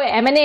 MNA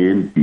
ANP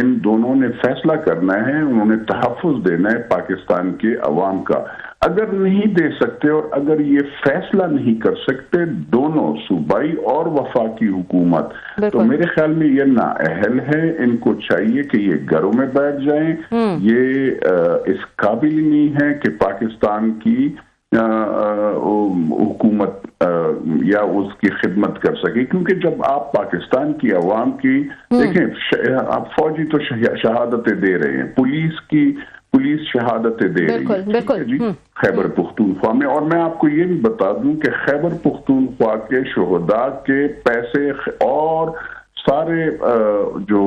ان دونوں نے فیصلہ کرنا ہے، انہوں نے تحفظ دینا ہے پاکستان کے عوام کا. اگر نہیں دے سکتے اور اگر یہ فیصلہ نہیں کر سکتے دونوں صوبائی اور وفاقی حکومت، تو میرے خیال میں یہ نااہل ہے. ان کو چاہیے کہ یہ گھروں میں بیٹھ جائیں. یہ اس قابل نہیں ہے کہ پاکستان کی حکومت یا اس کی خدمت کر سکے، کیونکہ جب آپ پاکستان کی عوام کی دیکھیں، آپ فوجی تو شہادتیں دے رہے ہیں، پولیس شہادتیں دے رہی ہے جی خیبر پختونخوا میں. اور میں آپ کو یہ بھی بتا دوں کہ خیبر پختونخوا کے شہداء کے پیسے اور سارے جو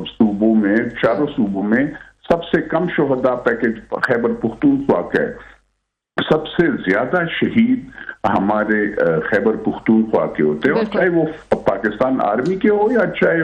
صوبوں میں، چاروں صوبوں میں سب سے کم شہداء پیکج خیبر پختونخوا کا ہے. سب سے زیادہ شہید ہمارے خیبر پختونخوا کے ہوتے ہیں، اور چاہے وہ پاکستان آرمی کے ہو یا چاہے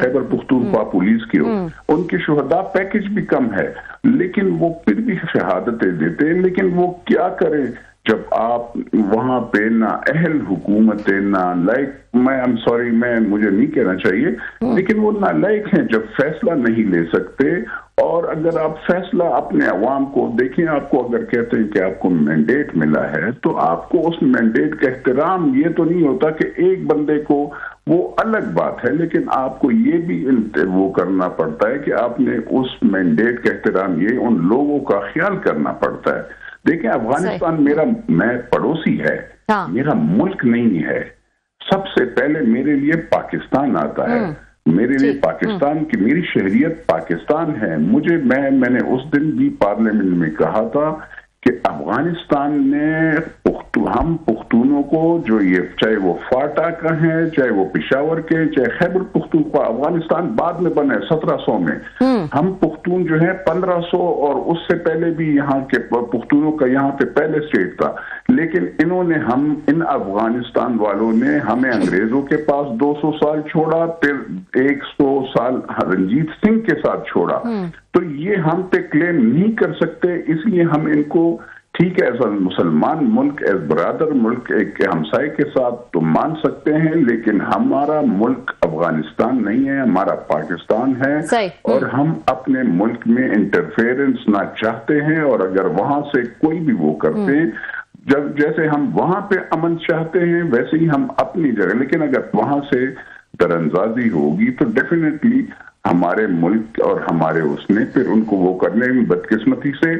خیبر پختونخوا پولیس کے ہو، ان کے شہداء پیکج بھی کم ہے، لیکن وہ پھر بھی شہادتیں دیتے ہیں. لیکن وہ کیا کریں جب آپ وہاں پہ نہ اہل حکومتیں، نہ لائق، مجھے نہیں کہنا چاہیے، لیکن وہ نالائق ہیں جب فیصلہ نہیں لے سکتے. اور اگر آپ فیصلہ اپنے عوام کو دیکھیں، آپ کو اگر کہتے ہیں کہ آپ کو مینڈیٹ ملا ہے تو آپ کو اس مینڈیٹ کا احترام، یہ تو نہیں ہوتا کہ ایک بندے کو، وہ الگ بات ہے، لیکن آپ کو یہ بھی وہ کرنا پڑتا ہے کہ آپ نے اس مینڈیٹ کا احترام، یہ ان لوگوں کا خیال کرنا پڑتا ہے. دیکھیں افغانستان میں پڑوسی ہے، میرا ملک نہیں ہے. سب سے پہلے میرے لیے پاکستان آتا ہے، میرے لیے پاکستان کی، میری شہریت پاکستان ہے. میں نے اس دن بھی پارلیمنٹ میں کہا تھا کہ افغانستان نے ہم پختونوں کو، جو یہ چاہے وہ فاٹا کا ہے، چاہے وہ پشاور کے، چاہے خیبر پختونخوا، افغانستان بعد میں بنا ہے 1700 میں. ہم پختون جو ہے 1500 اور اس سے پہلے بھی یہاں کے پختونوں کا یہاں پہ پہلے اسٹیٹ تھا. لیکن ان افغانستان والوں نے ہمیں انگریزوں کے پاس 200 سال چھوڑا، پھر 100 سال رنجیت سنگھ کے ساتھ چھوڑا. تو یہ ہم پہ کلیم نہیں کر سکتے، اس لیے ہم ان کو ٹھیک ہے ایز اے مسلمان ملک، ایز برادر ملک، ایک ہمسائے کے ساتھ تو مان سکتے ہیں، لیکن ہمارا ملک افغانستان نہیں ہے، ہمارا پاکستان ہے. اور ہم اپنے ملک میں انٹرفیئرنس نہ چاہتے ہیں. اور اگر وہاں سے کوئی بھی وہ کرتے ہیں، جیسے ہم وہاں پہ امن چاہتے ہیں ویسے ہی ہم اپنی جگہ، لیکن اگر وہاں سے درندازی ہوگی تو ڈیفینیٹلی ہمارے ملک اور ہمارے اس نے پھر ان کو وہ کرنے میں بدقسمتی سے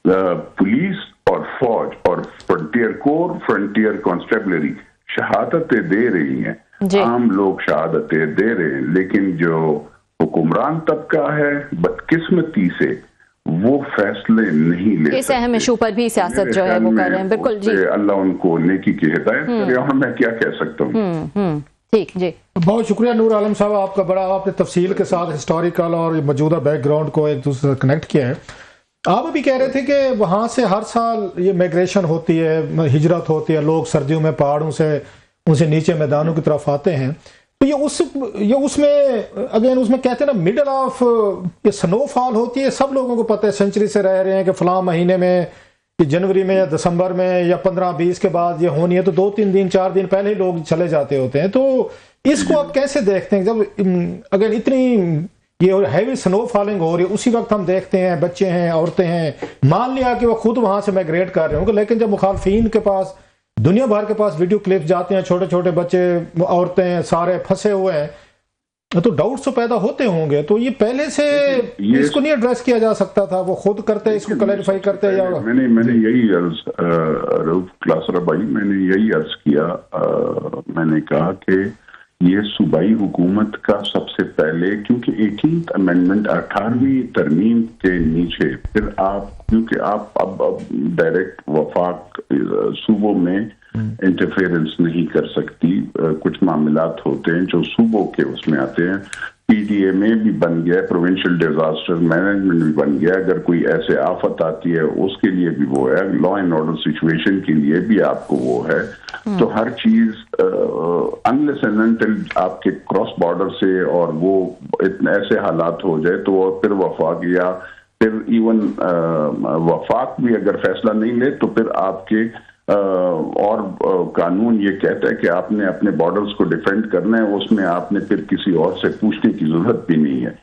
پولیس اور فوج اور فرنٹیئر کور، فرنٹیئر کانسٹیبلری شہادتیں دے رہی ہیں، عام لوگ شہادتیں دے رہے ہیں، لیکن جو حکمران طبقہ ہے بدقسمتی سے وہ فیصلے نہیں لے سکتے. اس اہم ایشو پر بھی سیاست جو ہے وہ کر رہے ہیں. بالکل جی، اللہ ان کو نیکی کی ہدایت کرے، اور میں کیا کہہ سکتا ہوں. ٹھیک جی، بہت شکریہ نور عالم صاحب، آپ کا بڑا، آپ نے تفصیل کے ساتھ ہسٹوریکل اور موجودہ بیک گراؤنڈ کو ایک دوسرے سے کنیکٹ کیا ہے. آپ ابھی کہہ رہے تھے کہ وہاں سے ہر سال یہ مائگریشن ہوتی ہے، ہجرت ہوتی ہے، لوگ سردیوں میں پہاڑوں سے ان سے نیچے میدانوں کی طرف آتے ہیں. تو یہ اس میں اگین اس میں کہتے ہیں نا مڈل آف یہ سنو فال ہوتی ہے. سب لوگوں کو پتہ ہے، سینچری سے رہ رہے ہیں کہ فلاں مہینے میں، جنوری میں یا دسمبر میں یا 15-20 کے بعد یہ ہونی ہے، تو 2-3 دن 4 دن پہلے ہی لوگ چلے جاتے ہوتے ہیں. تو اس کو آپ کیسے دیکھتے ہیں جب اگر اتنی یہ ہیوی سنو فالنگ ہو رہی ہے، اسی وقت ہم دیکھتے ہیں بچے ہیں، عورتیں ہیں، مان لیا کہ وہ خود وہاں سے مائگریٹ کر رہے ہوں گے، لیکن جب مخالفین کے پاس، دنیا بھر کے پاس ویڈیو کلپس جاتے ہیں، چھوٹے چھوٹے بچے، عورتیں، سارے پھنسے ہوئے ہیں، تو ڈاؤٹس تو پیدا ہوتے ہوں گے. تو یہ پہلے سے اس کو نہیں ایڈریس کیا جا سکتا تھا؟ وہ خود کرتے، اس کو کلیریفائی کرتے؟ یا میں نے یہی عرض کلاسرا بھائی، میں نے یہی عرض کیا. میں نے کہا کہ یہ صوبائی حکومت کا سب سے پہلے، کیونکہ 18th امینڈمنٹ 18ویں ترمیم کے نیچے پھر آپ، کیونکہ آپ اب ڈائریکٹ وفاق صوبوں میں انٹرفیئرنس نہیں کر سکتی. کچھ معاملات ہوتے ہیں جو صوبوں کے اس میں آتے ہیں. پی ڈی اے میں بھی بن گیا، پروونشل ڈیزاسٹر مینجمنٹ بھی بن گیا. اگر کوئی ایسے آفت آتی ہے اس کے لیے بھی وہ ہے، لا اینڈ آرڈر سچویشن کے لیے بھی آپ کو وہ ہے. تو ہر چیز انلیس اینڈ انٹل آپ کے کراس بارڈر سے اور وہ اتنے ایسے حالات ہو جائے تو وہ پھر وفاق، یا پھر ایون وفاق بھی اگر فیصلہ نہیں لے تو پھر آپ کے اور قانون یہ کہتا ہے کہ آپ نے اپنے بارڈرز کو ڈیفینڈ کرنا ہے، اس میں آپ نے پھر کسی اور سے پوچھنے کی ضرورت بھی نہیں ہے.